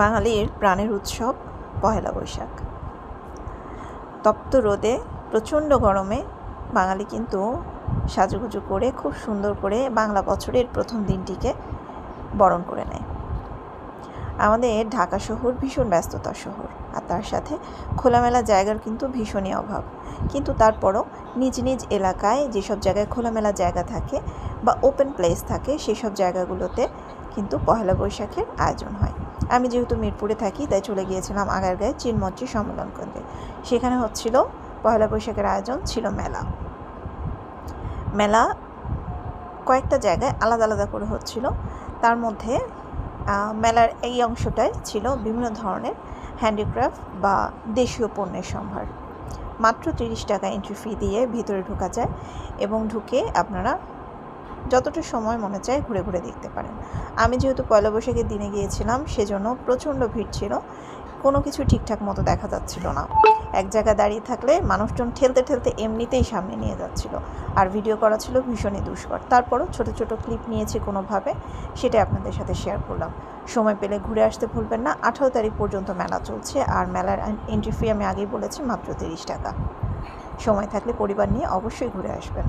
বাঙালির প্রাণের উৎসব পহেলা বৈশাখ। তপ্ত রোদে প্রচণ্ড গরমে বাঙালি কিন্তু সাজুগুজু করে খুব সুন্দর করে বাংলা বছরের প্রথম দিনটিকে বরণ করে নেয়। আমাদের ঢাকা শহর ভীষণ ব্যস্ততার শহর, আর তার সাথে খোলামেলা জায়গার কিন্তু ভীষণই অভাব। কিন্তু তারপরও নিজ নিজ এলাকায় যেসব জায়গায় খোলামেলা জায়গা থাকে বা ওপেন প্লেস থাকে সেসব জায়গাগুলোতে কিন্তু পহেলা বৈশাখের আয়োজন হয়। আমি যেহেতু মিরপুরে থাকি তাই চলে গিয়েছিলাম আগারগাঁয়ে চিনমঞ্চী সম্মেলন কেন্দ্রে। সেখানে হচ্ছিল পহেলা বৈশাখের আয়োজন, ছিল মেলা কয়েকটা জায়গায় আলাদা আলাদা করে হচ্ছিল। তার মধ্যে মেলার এই অংশটায় ছিল বিভিন্ন ধরনের হ্যান্ডিক্রাফট বা দেশীয় পণ্যের সম্ভার। মাত্র 30 টাকা এন্ট্রি ফি দিয়ে ভিতরে ঢোকা যায় এবং ঢুকে আপনারা যতটা সময় মনে চায় ঘুরে ঘুরে দেখতে পারেন। আমি যেহেতু পয়লা বৈশাখের দিনে গিয়েছিলাম সেজন্য প্রচণ্ড ভিড় ছিল, কোনো কিছু ঠিকঠাক মতো দেখা যাচ্ছিল না। এক জায়গায় দাঁড়িয়ে থাকলে মানুষজন ঠেলতে ঠেলতে এমনিতেই সামনে নিয়ে যাচ্ছিল, আর ভিডিও করা ছিল ভীষণই দুষ্কর। তারপরও ছোট ছোট ক্লিপ নিয়েছি কোনোভাবে, সেটা আপনাদের সাথে শেয়ার করলাম। সময় পেলে ঘুরে আসতে ভুলবেন না। 18 তারিখ পর্যন্ত মেলা চলছে, আর মেলার এন্ট্রি ফি আমি আগেই বলেছি মাত্র 30 টাকা। সময় থাকলে পরিবার নিয়ে অবশ্যই ঘুরে আসবেন।